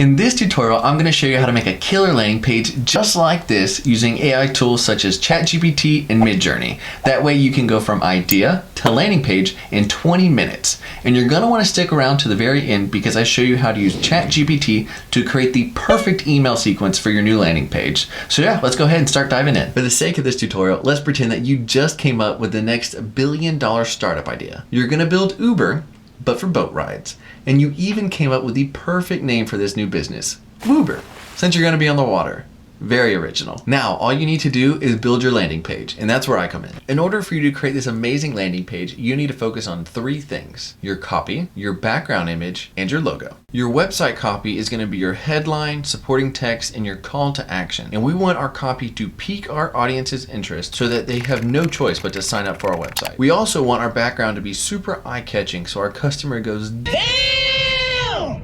In this tutorial, I'm going to show you how to make a killer landing page just like this using AI tools such as ChatGPT and MidJourney. That way you can go from idea to landing page in 20 minutes. And you're going to want to stick around to the very end because I show you how to use ChatGPT to create the perfect email sequence for your new landing page. So yeah, let's go ahead and start diving in. For the sake of this tutorial, let's pretend that you just came up with the next billion-dollar startup idea. You're going to build Uber, but for boat rides. And you even came up with the perfect name for this new business, Woober, since you're going to be on the water. Very original. Now, all you need to do is build your landing page, and that's where I come in. In order for you to create this amazing landing page, you need to focus on three things: your copy, your background image, and your logo. Your website copy is going to be your headline, supporting text, and your call to action. And we want our copy to pique our audience's interest so that they have no choice but to sign up for our website. We also want our background to be super eye-catching so our customer goes, "Damn!"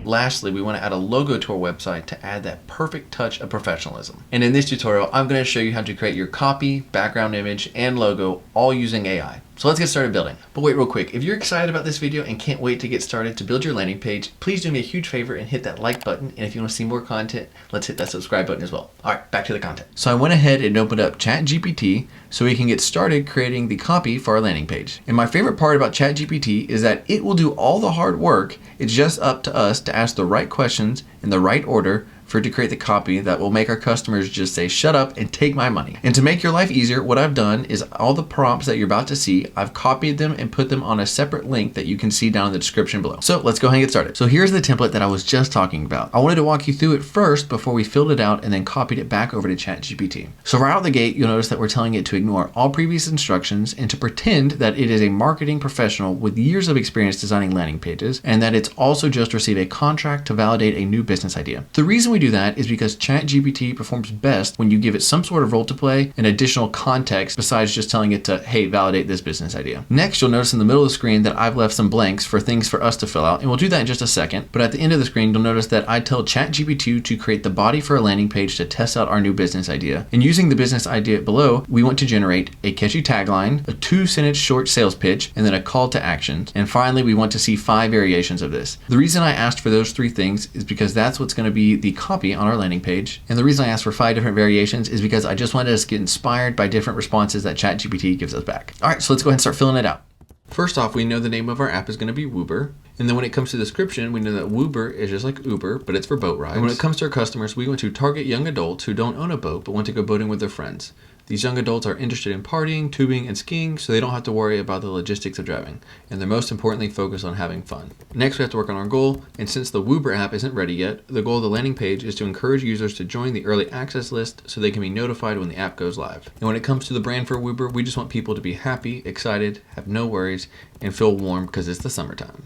Lastly, we want to add a logo to our website to add that perfect touch of professionalism. And in this tutorial, I'm going to show you how to create your copy, background image, and logo all using AI. So let's get started building. But wait real quick, if you're excited about this video and can't wait to get started to build your landing page, please do me a huge favor and hit that like button. And if you want to see more content, let's hit that subscribe button as well. All right, back to the content. So I went ahead and opened up ChatGPT so we can get started creating the copy for our landing page. And my favorite part about ChatGPT is that it will do all the hard work. It's just up to us to ask the right questions in the right order for it to create the copy that will make our customers just say, "Shut up and take my money." And to make your life easier, what I've done is all the prompts that you're about to see, I've copied them and put them on a separate link that you can see down in the description below. So let's go ahead and get started. So here's the template that I was just talking about. I wanted to walk you through it first before we filled it out and then copied it back over to ChatGPT. So right out the gate, you'll notice that we're telling it to ignore all previous instructions and to pretend that it is a marketing professional with years of experience designing landing pages, and that it's also just received a contract to validate a new business idea. The reason we do that is because ChatGPT performs best when you give it some sort of role to play and additional context besides just telling it to, "Hey, validate this business idea." Next, you'll notice in the middle of the screen that I've left some blanks for things for us to fill out, and we'll do that in just a second. But at the end of the screen, you'll notice that I tell ChatGPT to create the body for a landing page to test out our new business idea. And using the business idea below, we want to generate a catchy tagline, a 2-sentence short sales pitch, and then a call to action. And finally, we want to see 5 variations of this. The reason I asked for those 3 things is because that's what's going to be the copy on our landing page. And the reason I asked for 5 different variations is because I just wanted us to get inspired by different responses that ChatGPT gives us back. All right, so let's go ahead and start filling it out. First off, we know the name of our app is going to be Woober. And then when it comes to the description, we know that Woober is just like Uber, but it's for boat rides. And when it comes to our customers, we want to target young adults who don't own a boat but want to go boating with their friends. These young adults are interested in partying, tubing, and skiing, so they don't have to worry about the logistics of driving. And they're most importantly focused on having fun. Next, we have to work on our goal, and since the Woober app isn't ready yet, the goal of the landing page is to encourage users to join the early access list so they can be notified when the app goes live. And when it comes to the brand for Woober, we just want people to be happy, excited, have no worries, and feel warm because it's the summertime.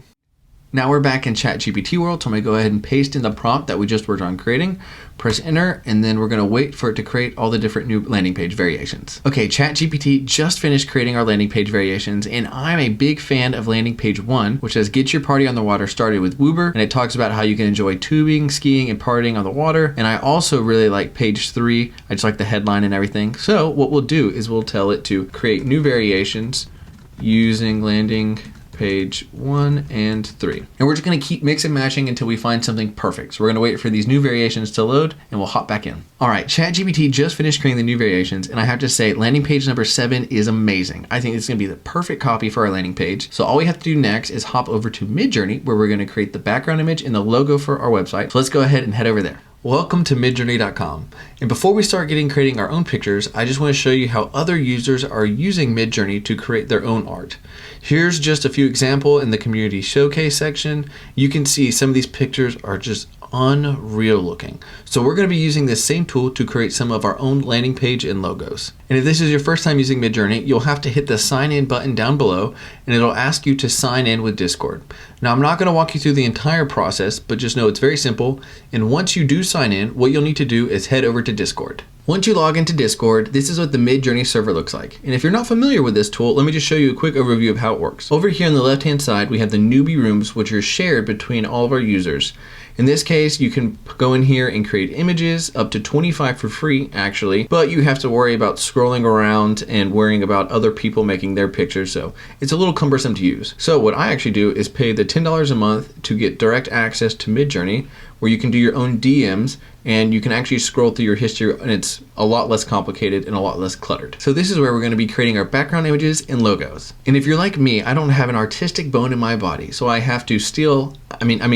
Now we're back in ChatGPT world, so I'm going to go ahead and paste in the prompt that we just worked on creating, press enter, and then we're going to wait for it to create all the different new landing page variations. Okay, ChatGPT just finished creating our landing page variations, and I'm a big fan of landing page 1, which says get your party on the water started with Woober, and it talks about how you can enjoy tubing, skiing, and partying on the water. And I also really like page 3. I just like the headline and everything. So what we'll do is we'll tell it to create new variations using landing page 1 and 3. And we're just going to keep mix and matching until we find something perfect. So we're going to wait for these new variations to load and we'll hop back in. All right, ChatGPT just finished creating the new variations, and I have to say landing page number 7 is amazing. I think it's going to be the perfect copy for our landing page. So all we have to do next is hop over to MidJourney, where we're going to create the background image and the logo for our website. So let's go ahead and head over there. Welcome to MidJourney.com. And before we start creating our own pictures, I just want to show you how other users are using MidJourney to create their own art. Here's just a few examples in the community showcase section. You can see some of these pictures are just unreal looking. So we're going to be using this same tool to create some of our own landing page and logos. And if this is your first time using MidJourney, you'll have to hit the sign in button down below, and it'll ask you to sign in with Discord. Now I'm not going to walk you through the entire process, but just know it's very simple. And once you do sign in, what you'll need to do is head over to Discord. Once you log into Discord, this is what the MidJourney server looks like. And if you're not familiar with this tool, let me just show you a quick overview of how it works. Over here on the left-hand side, we have the newbie rooms, which are shared between all of our users. In this case, you can go in here and create images, up to 25 for free actually, but you have to worry about scrolling around and worrying about other people making their pictures, so it's a little cumbersome to use. So what I actually do is pay the $10 a month to get direct access to MidJourney, where you can do your own DMs and you can actually scroll through your history, and it's a lot less complicated and a lot less cluttered. So this is where we're going to be creating our background images and logos. And if you're like me, I don't have an artistic bone in my body, so I have to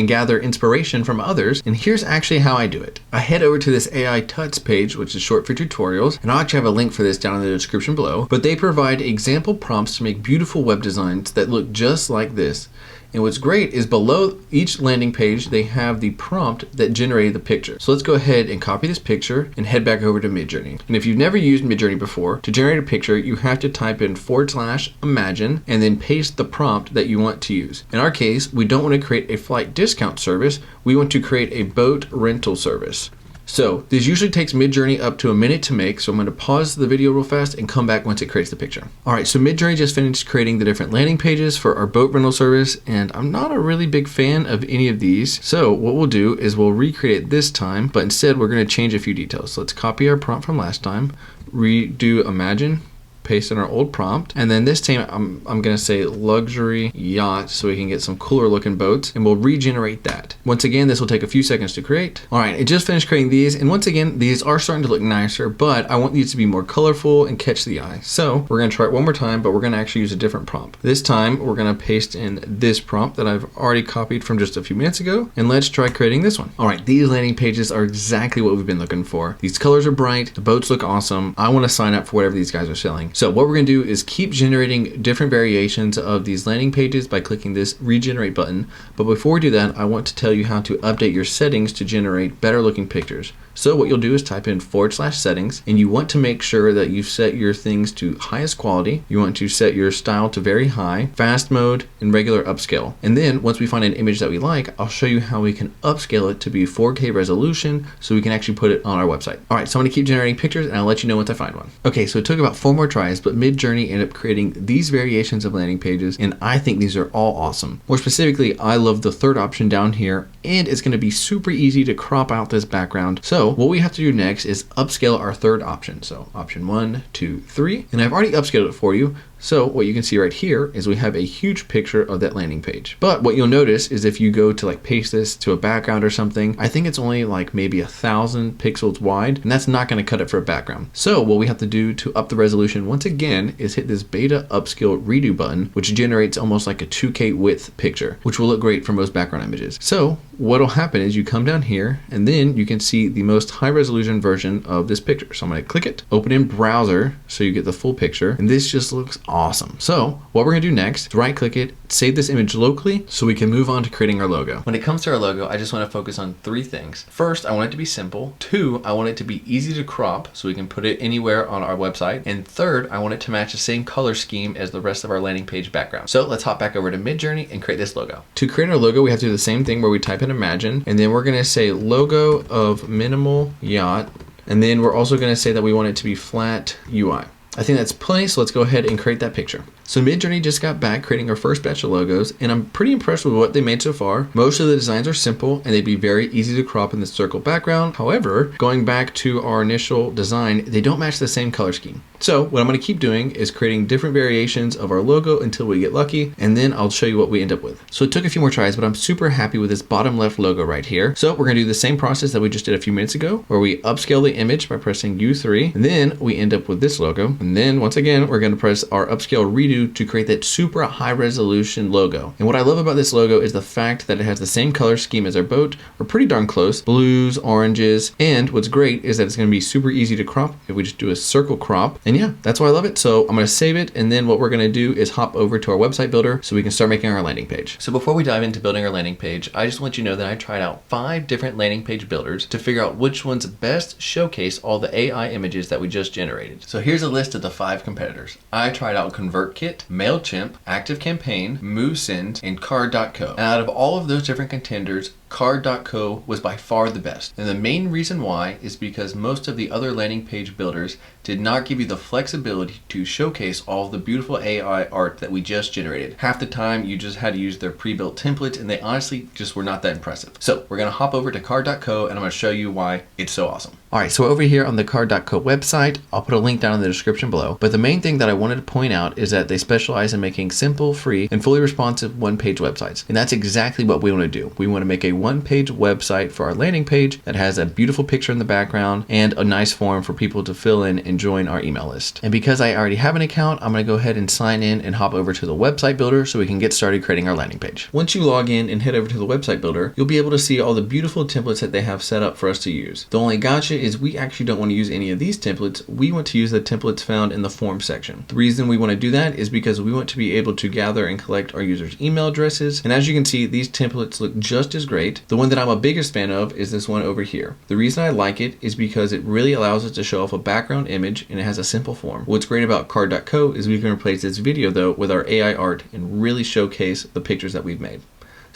gather inspiration from others. And here's actually how I do it. I head over to this AI Tuts page, which is short for tutorials, and I'll actually have a link for this down in the description below. But they provide example prompts to make beautiful web designs that look just like this. And what's great is below each landing page, they have the prompt that generated the picture. So let's go ahead and copy this picture and head back over to MidJourney. And if you've never used MidJourney before, to generate a picture, you have to type in /imagine and then paste the prompt that you want to use. In our case, we don't want to create a flight discount service. We want to create a boat rental service. So this usually takes MidJourney up to a minute to make, so I'm going to pause the video real fast and come back once it creates the picture. Alright, so MidJourney just finished creating the different landing pages for our boat rental service, and I'm not a really big fan of any of these. So what we'll do is we'll recreate it this time, but instead we're going to change a few details. So let's copy our prompt from last time, redo imagine, paste in our old prompt, and then this time I'm gonna say luxury yacht so we can get some cooler looking boats, and we'll regenerate that. Once again, this will take a few seconds to create. All right, it just finished creating these, and once again, these are starting to look nicer, but I want these to be more colorful and catch the eye. So we're gonna try it one more time, but we're gonna actually use a different prompt. This time, we're gonna paste in this prompt that I've already copied from just a few minutes ago, and let's try creating this one. All right, these landing pages are exactly what we've been looking for. These colors are bright, the boats look awesome. I wanna sign up for whatever these guys are selling. So what we're going to do is keep generating different variations of these landing pages by clicking this regenerate button. But before we do that, I want to tell you how to update your settings to generate better looking pictures. So what you'll do is type in /settings, and you want to make sure that you've set your things to highest quality. You want to set your style to very high, fast mode, and regular upscale. And then once we find an image that we like, I'll show you how we can upscale it to be 4K resolution so we can actually put it on our website. All right, so I'm gonna keep generating pictures and I'll let you know once I find one. Okay, so it took about 4 more tries, but MidJourney ended up creating these variations of landing pages, and I think these are all awesome. More specifically, I love the third option down here, and it's gonna be super easy to crop out this background. So what we have to do next is upscale our third option. So option 1, 2, 3, and I've already upscaled it for you. So what you can see right here is we have a huge picture of that landing page. But what you'll notice is if you go to like paste this to a background or something, I think it's only like maybe 1,000 pixels wide, and that's not going to cut it for a background. So what we have to do to up the resolution once again is hit this beta upscale redo button, which generates almost like a 2K width picture, which will look great for most background images. So what'll happen is you come down here and then you can see the most high resolution version of this picture. So I'm going to click it, open in browser so you get the full picture, and this just looks awesome. So what we're gonna do next is right click it, save this image locally so we can move on to creating our logo. When it comes to our logo, I just want to focus on 3 things. First, I want it to be simple. 2, I want it to be easy to crop so we can put it anywhere on our website. And third, I want it to match the same color scheme as the rest of our landing page background. So let's hop back over to MidJourney and create this logo. To create our logo, we have to do the same thing where we type in imagine, and then we're gonna say logo of minimal yacht, and then we're also gonna say that we want it to be flat UI. I think that's plenty, so let's go ahead and create that picture. So MidJourney just got back creating our first batch of logos, and I'm pretty impressed with what they made so far. Most of the designs are simple, and they'd be very easy to crop in the circle background. However, going back to our initial design, they don't match the same color scheme. So what I'm going to keep doing is creating different variations of our logo until we get lucky, and then I'll show you what we end up with. So it took a few more tries, but I'm super happy with this bottom left logo right here. So we're going to do the same process that we just did a few minutes ago, where we upscale the image by pressing U3, and then we end up with this logo. And then once again, we're going to press our upscale redo to create that super high resolution logo. And what I love about this logo is the fact that it has the same color scheme as our boat, or pretty darn close, blues, oranges, and what's great is that it's going to be super easy to crop if we just do a circle crop. And yeah, that's why I love it. So I'm going to save it, and then what we're going to do is hop over to our website builder so we can start making our landing page. So before we dive into building our landing page, I just want you to know that I tried out 5 different landing page builders to figure out which ones best showcase all the AI images that we just generated. So here's a list of the 5 competitors. I tried out ConvertKit, MailChimp, ActiveCampaign, MoveSend, and Card.co. And out of all of those different contenders, Card.co was by far the best. And the main reason why is because most of the other landing page builders did not give you the flexibility to showcase all of the beautiful AI art that we just generated. Half the time you just had to use their pre-built templates, and they honestly just were not that impressive. So we're gonna hop over to Card.co, and I'm gonna show you why it's so awesome. All right, so over here on the Card.co website, I'll put a link down in the description below. But the main thing that I wanted to point out is that they specialize in making simple, free, and fully responsive one-page websites. And that's exactly what we want to do. We want to make a one-page website for our landing page that has a beautiful picture in the background and a nice form for people to fill in and join our email list. And because I already have an account, I'm going to go ahead and sign in and hop over to the website builder so we can get started creating our landing page. Once you log in and head over to the website builder, you'll be able to see all the beautiful templates that they have set up for us to use. The only gotcha is we actually don't want to use any of these templates. We want to use the templates found in the form section. The reason we want to do that is because we want to be able to gather and collect our users' email addresses. And as you can see, these templates look just as great. The one that I'm a biggest fan of is this one over here. The reason I like it is because it really allows us to show off a background image and it has a simple form. What's great about card.co is we can replace this video though with our AI art and really showcase the pictures that we've made.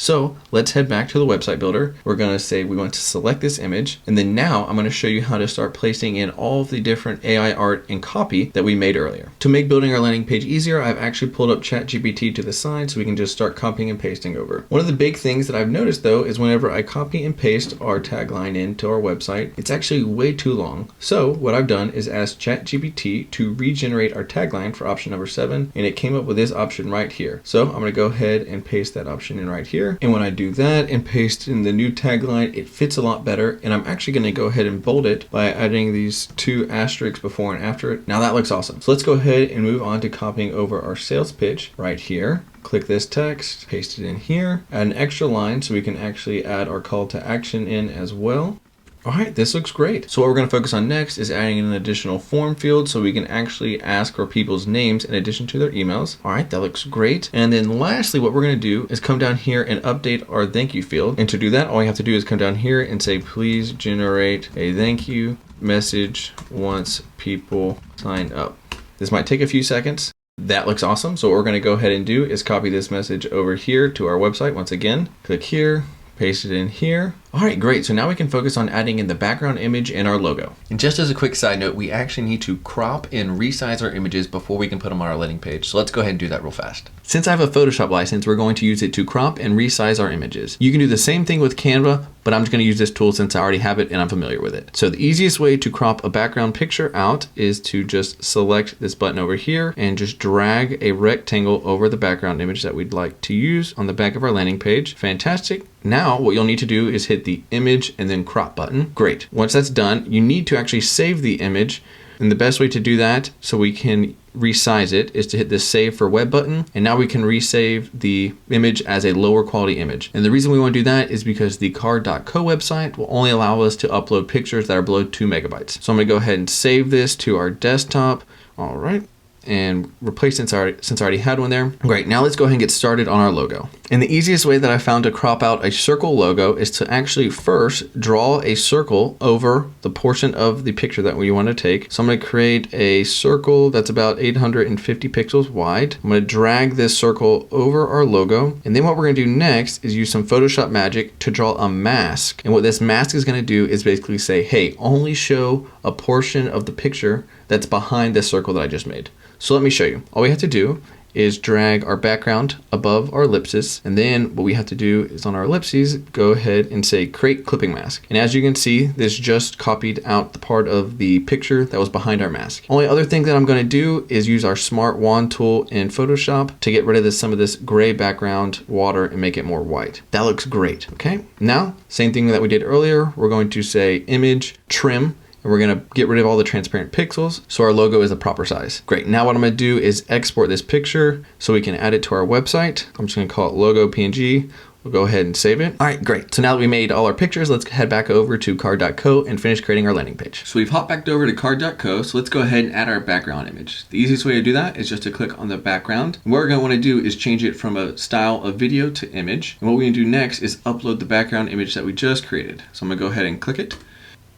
So let's head back to the website builder. We're going to say we want to select this image. And then now I'm going to show you how to start placing in all of the different AI art and copy that we made earlier. To make building our landing page easier, I've actually pulled up ChatGPT to the side so we can just start copying and pasting over. One of the big things that I've noticed though is whenever I copy and paste our tagline into our website, it's actually way too long. So what I've done is ask ChatGPT to regenerate our tagline for option number 7, and it came up with this option right here. So I'm going to go ahead and paste that option in right here. And when I do that and paste in the new tagline, it fits a lot better. And I'm actually going to go ahead and bold it by adding these 2 asterisks before and after it. Now that looks awesome. So let's go ahead and move on to copying over our sales pitch right here. Click this text, paste it in here, add an extra line so we can actually add our call to action in as well. All right, this looks great. So what we're going to focus on next is adding an additional form field so we can actually ask for people's names in addition to their emails. All right, that looks great. And then lastly, what we're going to do is come down here and update our thank you field. And to do that, all we have to do is come down here and say, please generate a thank you message once people sign up. This might take a few seconds. That looks awesome. So what we're going to go ahead and do is copy this message over here to our website. Once again, click here, paste it in here. All right, great. So now we can focus on adding in the background image and our logo. And just as a quick side note, we actually need to crop and resize our images before we can put them on our landing page. So let's go ahead and do that real fast. Since I have a Photoshop license, we're going to use it to crop and resize our images. You can do the same thing with Canva, but I'm just going to use this tool since I already have it and I'm familiar with it. So the easiest way to crop a background picture out is to just select this button over here and just drag a rectangle over the background image that we'd like to use on the back of our landing page. Fantastic. Now what you'll need to do is hit the image and then crop button. Great. Once that's done, you need to actually save the image. And the best way to do that so we can resize it is to hit this save for web button. And now we can resave the image as a lower quality image. And the reason we want to do that is because the card.co website will only allow us to upload pictures that are below 2 megabytes. So I'm going to go ahead and save this to our desktop. All right. And replace since I already had one there. Great, now let's go ahead and get started on our logo. And the easiest way that I found to crop out a circle logo is to actually first draw a circle over the portion of the picture that we want to take. So I'm going to create a circle that's about 850 pixels wide. I'm going to drag this circle over our logo. And then what we're going to do next is use some Photoshop magic to draw a mask. And what this mask is going to do is basically say, hey, only show a portion of the picture that's behind this circle that I just made. So let me show you. All we have to do is drag our background above our ellipsis. And then what we have to do is on our ellipses, go ahead and say create clipping mask. And as you can see, this just copied out the part of the picture that was behind our mask. Only other thing that I'm going to do is use our smart wand tool in Photoshop to get rid of some of this gray background water and make it more white. That looks great. Okay. Now, same thing that we did earlier. We're going to say image trim. And we're going to get rid of all the transparent pixels so our logo is the proper size. Great. Now what I'm going to do is export this picture so we can add it to our website. I'm just going to call it logo PNG. We'll go ahead and save it. All right, great. So now that we made all our pictures, let's head back over to card.co and finish creating our landing page. So we've hopped back over to card.co. So let's go ahead and add our background image. The easiest way to do that is just to click on the background. And what we're going to want to do is change it from a style of video to image. And what we're going to do next is upload the background image that we just created. So I'm going to go ahead and click it.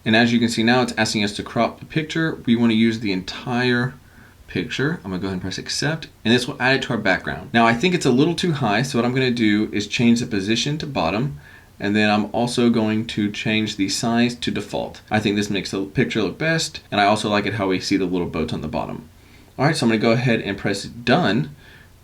And as you can see now, it's asking us to crop the picture. We want to use the entire picture. I'm going to go ahead and press accept, and this will add it to our background. Now I think it's a little too high, so what I'm going to do is change the position to bottom, and then I'm also going to change the size to default. I think this makes the picture look best, and I also like it how we see the little boats on the bottom. All right, so I'm going to go ahead and press done.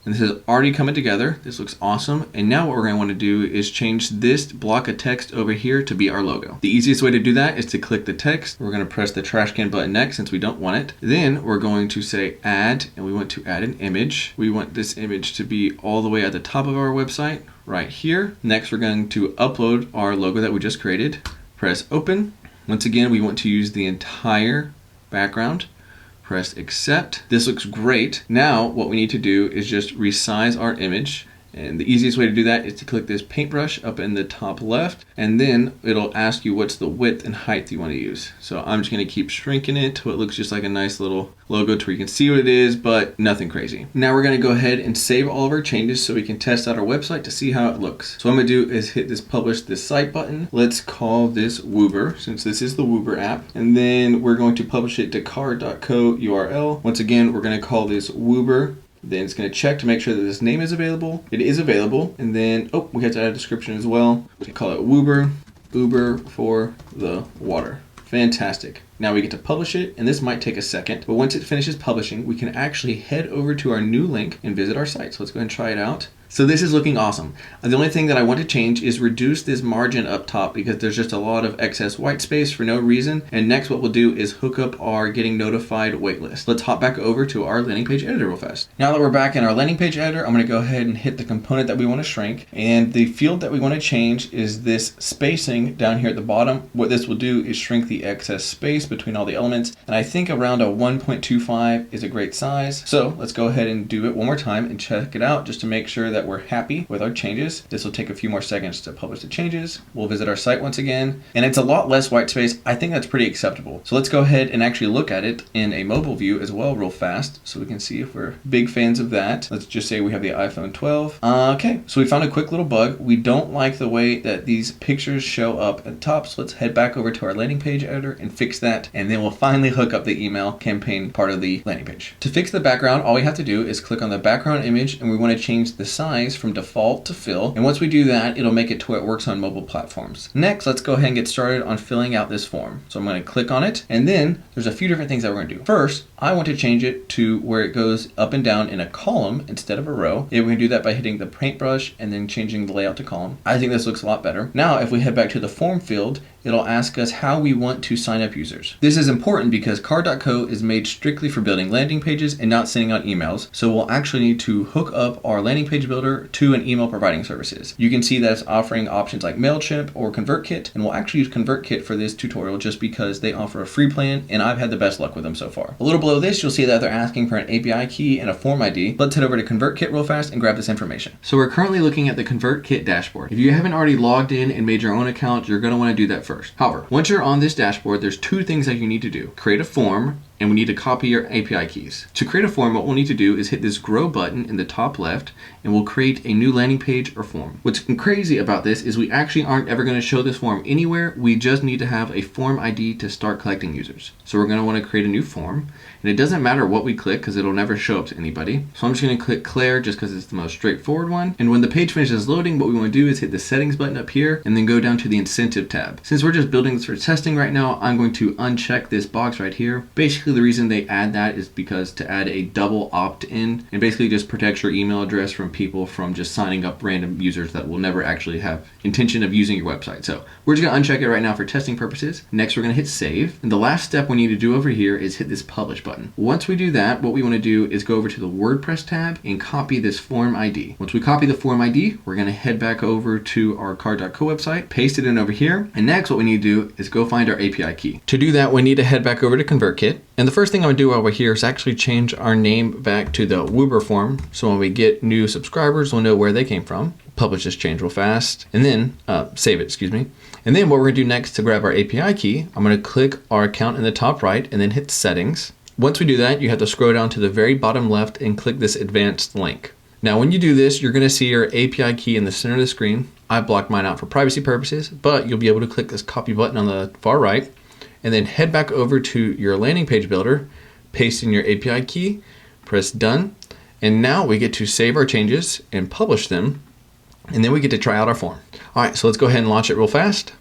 And this is already coming together. This looks awesome. And now what we're going to want to do is change this block of text over here to be our logo. The easiest way to do that is to click the text. We're going to press the trash can button next since we don't want it. Then we're going to say add, and we want to add an image. We want this image to be all the way at the top of our website right here. Next, we're going to upload our logo that we just created. Press open. Once again, we want to use the entire background. Press accept. This looks great. Now what we need to do is just resize our image. And the easiest way to do that is to click this paintbrush up in the top left, and then it'll ask you what's the width and height you want to use. So I'm just going to keep shrinking it till it looks just like a nice little logo to where you can see what it is, but nothing crazy. Now we're going to go ahead and save all of our changes so we can test out our website to see how it looks. So what I'm going to do is hit this publish this site button. Let's call this Woober, since this is the Woober app. And then we're going to publish it to car.co URL. Once again, we're going to call this Woober. Then it's going to check to make sure that this name is available. It is available. And then, we have to add a description as well. We can call it Woober, Uber for the water. Fantastic. Now we get to publish it, and this might take a second, but once it finishes publishing, we can actually head over to our new link and visit our site. So let's go ahead and try it out. So this is looking awesome. The only thing that I want to change is reduce this margin up top because there's just a lot of excess white space for no reason. And next what we'll do is hook up our getting notified waitlist. Let's hop back over to our landing page editor real fast. Now that we're back in our landing page editor, I'm going to go ahead and hit the component that we want to shrink. And the field that we want to change is this spacing down here at the bottom. What this will do is shrink the excess space between all the elements. And I think around a 1.25 is a great size. So let's go ahead and do it one more time and check it out just to make sure that we're happy with our changes. This will take a few more seconds to publish the changes. We'll visit our site once again, and it's a lot less white space. I think that's pretty acceptable. So let's go ahead and actually look at it in a mobile view as well real fast so we can see if we're big fans of that. Let's just say we have the iPhone 12. Okay, so we found a quick little bug. We don't like the way that these pictures show up at the top, so let's head back over to our landing page editor and fix that, and then we'll finally hook up the email campaign part of the landing page. To fix the background, all we have to do is click on the background image, and we want to change the size from default to fill. And once we do that, it'll make it to where it works on mobile platforms. Next, let's go ahead and get started on filling out this form. So I'm going to click on it, and then there's a few different things that we're going to do. First, I want to change it to where it goes up and down in a column instead of a row. And we're going to do that by hitting the paintbrush and then changing the layout to column. I think this looks a lot better. Now, if we head back to the form field, it'll ask us how we want to sign up users. This is important because car.co is made strictly for building landing pages and not sending out emails. So we'll actually need to hook up our landing page builder to an email providing services. You can see that it's offering options like MailChimp or ConvertKit, and we'll actually use ConvertKit for this tutorial just because they offer a free plan and I've had the best luck with them so far. A little below this, you'll see that they're asking for an API key and a form ID. Let's head over to ConvertKit real fast and grab this information. So we're currently looking at the ConvertKit dashboard. If you haven't already logged in and made your own account, you're going to want to do that first. However, once you're on this dashboard, there's two things that you need to do. Create a form, and we need to copy your API keys. To create a form, what we'll need to do is hit this grow button in the top left, and we'll create a new landing page or form. What's crazy about this is we actually aren't ever going to show this form anywhere. We just need to have a form ID to start collecting users. So we're going to want to create a new form, and it doesn't matter what we click because it'll never show up to anybody. So I'm just going to click Claire just because it's the most straightforward one. And when the page finishes loading, what we want to do is hit the settings button up here and then go down to the incentive tab. Since we're just building this for testing right now, I'm going to uncheck this box right here. Basically, the reason they add that is because to add a double opt-in and basically just protects your email address from people from just signing up random users that will never actually have intention of using your website. So we're just going to uncheck it right now for testing purposes. Next, we're going to hit save. And the last step we need to do over here is hit this publish button. Once we do that, what we want to do is go over to the WordPress tab and copy this form ID. Once we copy the form ID, we're going to head back over to our car.co website, paste it in over here. And next, what we need to do is go find our API key. To do that, we need to head back over to ConvertKit. And the first thing I'm gonna do over here is actually change our name back to the Woober form. So when we get new subscribers, we'll know where they came from. Publish this change real fast and then save it, excuse me. And then what we're gonna do next to grab our API key, I'm gonna click our account in the top right and then hit settings. Once we do that, you have to scroll down to the very bottom left and click this advanced link. Now, when you do this, you're gonna see your API key in the center of the screen. I blocked mine out for privacy purposes, but you'll be able to click this copy button on the far right and then head back over to your landing page builder, paste in your API key, press done, and now we get to save our changes and publish them, and then we get to try out our form. All right, so let's go ahead and launch it real fast.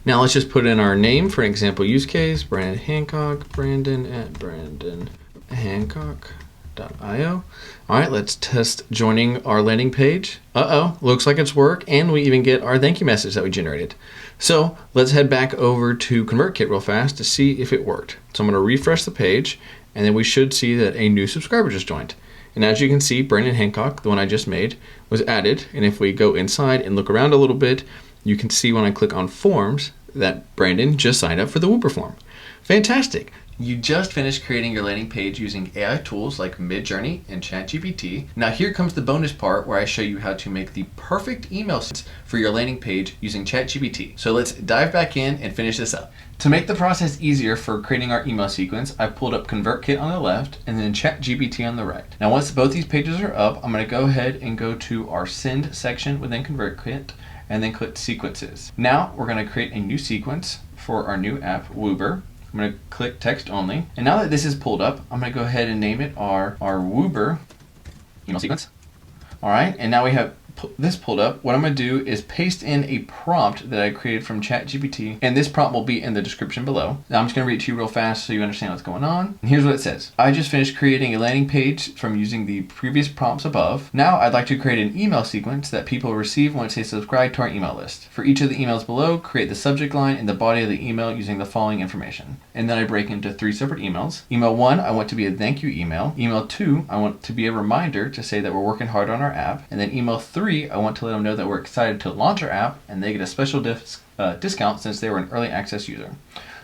Now let's just put in our name for example use case, Brandon Hancock, Brandon at Brandon Hancock. All right, let's test joining our landing page. Looks like it's worked, and we even get our thank you message that we generated. So let's head back over to ConvertKit real fast to see if it worked. So I'm going to refresh the page, and then we should see that a new subscriber just joined. And as you can see, Brandon Hancock, the one I just made, was added. And if we go inside and look around a little bit, you can see when I click on forms that Brandon just signed up for the Wooper form. Fantastic. You just finished creating your landing page using AI tools like MidJourney and ChatGPT. Now here comes the bonus part where I show you how to make the perfect email sequence for your landing page using ChatGPT. So let's dive back in and finish this up. To make the process easier for creating our email sequence, I've pulled up ConvertKit on the left and then ChatGPT on the right. Now once both these pages are up, I'm going to go ahead and go to our send section within ConvertKit and then click sequences. Now we're going to create a new sequence for our new app, Wooper. I'm going to click text only. And now that this is pulled up, I'm going to go ahead and name it our Wooper email sequence. All right, and now we have this pulled up. What I'm going to do is paste in a prompt that I created from ChatGPT, and this prompt will be in the description below. Now I'm just going to read it to you real fast so you understand what's going on. And here's what it says. I just finished creating a landing page from using the previous prompts above. Now I'd like to create an email sequence that people receive once they subscribe to our email list. For each of the emails below, create the subject line and the body of the email using the following information. And then I break into 3 separate emails. Email 1, I want to be a thank you email. Email 2, I want to be a reminder to say that we're working hard on our app. And then email 3, I want to let them know that we're excited to launch our app and they get a special discount since they were an early access user.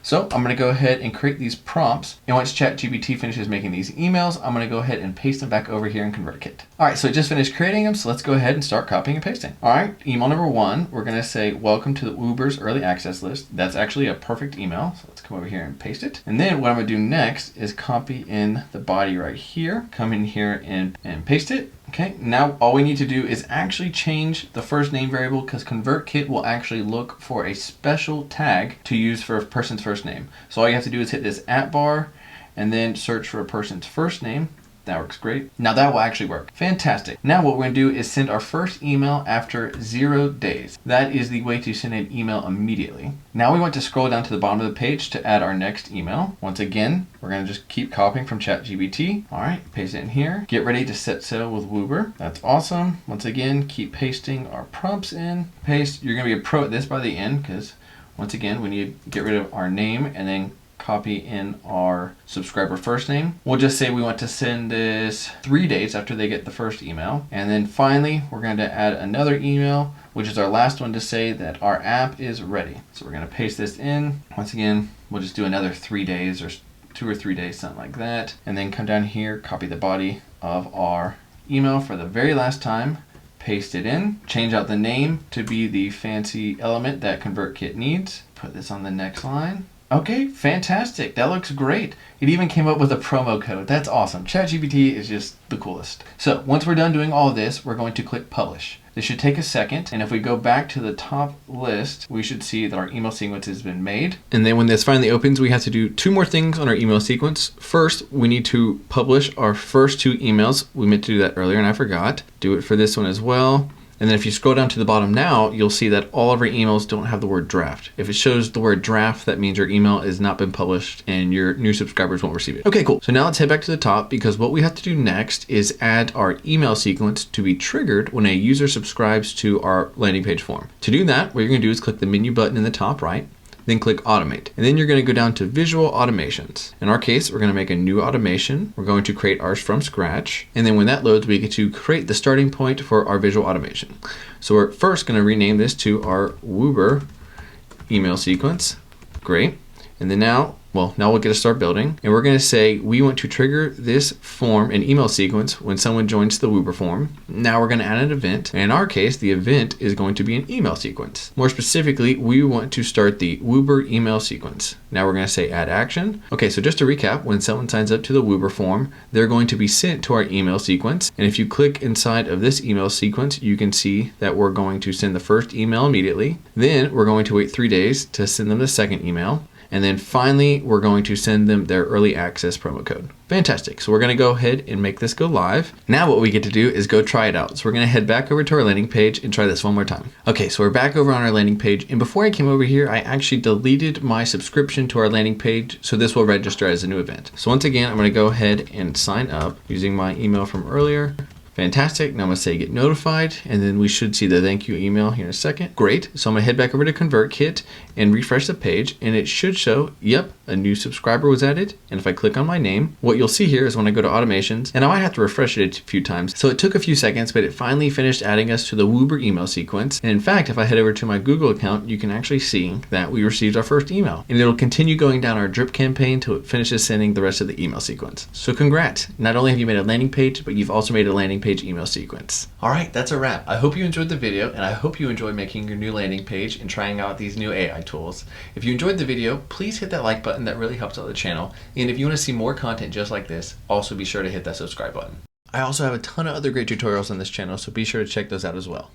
So I'm going to go ahead and create these prompts, and once ChatGPT finishes making these emails, I'm going to go ahead and paste them back over here in ConvertKit. All right, so it just finished creating them, so let's go ahead and start copying and pasting. All right, email number 1, we're going to say, welcome to the Wooper's early access list. That's actually a perfect email, so let's come over here and paste it. And then what I'm going to do next is copy in the body right here, come in here and paste it. Okay, now all we need to do is actually change the first name variable because ConvertKit will actually look for a special tag to use for a person's first name. So all you have to do is hit this @bar and then search for a person's first name. That works great. Now that will actually work. Fantastic. Now what we're going to do is send our first email after 0 days. That is the way to send an email immediately. Now we want to scroll down to the bottom of the page to add our next email. Once again, we're going to just keep copying from ChatGPT. All right, paste it in here. Get ready to set sail with Wooper. That's awesome. Once again, keep pasting our prompts in. Paste. You're going to be a pro at this by the end because once again, we need to get rid of our name and then copy in our subscriber first name. We'll just say we want to send this 3 days after they get the first email. And then finally, we're going to add another email, which is our last one to say that our app is ready. So we're going to paste this in. Once again, we'll just do another 3 days or 2 or 3 days, something like that. And then come down here, copy the body of our email for the very last time, paste it in, change out the name to be the fancy element that ConvertKit needs. Put this on the next line. Okay, fantastic. That looks great. It even came up with a promo code. That's awesome. ChatGPT is just the coolest. So once we're done doing all of this, we're going to click publish. This should take a second, and if we go back to the top list, we should see that our email sequence has been made. And then when this finally opens, we have to do 2 more things on our email sequence. First, we need to publish our first 2 emails. We meant to do that earlier and I forgot. Do it for this one as well. And then if you scroll down to the bottom now, you'll see that all of our emails don't have the word draft. If it shows the word draft, that means your email has not been published and your new subscribers won't receive it. Okay, cool. So now let's head back to the top because what we have to do next is add our email sequence to be triggered when a user subscribes to our landing page form. To do that, what you're gonna do is click the menu button in the top right, then click automate. And then you're going to go down to visual automations. In our case, we're going to make a new automation. We're going to create ours from scratch. And then when that loads, we get to create the starting point for our visual automation. So we're first going to rename this to our Wooper email sequence. Great. And then now we'll get to start building. And we're going to say we want to trigger this form and email sequence when someone joins the Wooper form. Now we're going to add an event. And in our case, the event is going to be an email sequence. More specifically, we want to start the Wooper email sequence. Now we're going to say add action. Okay, so just to recap, when someone signs up to the Wooper form, they're going to be sent to our email sequence. And if you click inside of this email sequence, you can see that we're going to send the first email immediately. Then we're going to wait 3 days to send them the second email. And then finally, we're going to send them their early access promo code. Fantastic. So we're going to go ahead and make this go live. Now what we get to do is go try it out. So we're going to head back over to our landing page and try this one more time. Okay, so we're back over on our landing page. And before I came over here, I actually deleted my subscription to our landing page. So this will register as a new event. So once again, I'm going to go ahead and sign up using my email from earlier. Fantastic. Now I'm going to say get notified, and then we should see the thank you email here in a second. Great. So I'm going to head back over to ConvertKit and refresh the page, and it should show, yep, a new subscriber was added. And if I click on my name, what you'll see here is when I go to automations, and I might have to refresh it a few times. So it took a few seconds, but it finally finished adding us to the Woober email sequence. And in fact, if I head over to my Google account, you can actually see that we received our first email, and it'll continue going down our drip campaign till it finishes sending the rest of the email sequence. So congrats. Not only have you made a landing page, but you've also made a landing page email sequence. All right, that's a wrap. I hope you enjoyed the video, and I hope you enjoy making your new landing page and trying out these new AI tools. If you enjoyed the video, please hit that like button. That really helps out the channel. And if you want to see more content just like this, also be sure to hit that subscribe button. I also have a ton of other great tutorials on this channel, so be sure to check those out as well.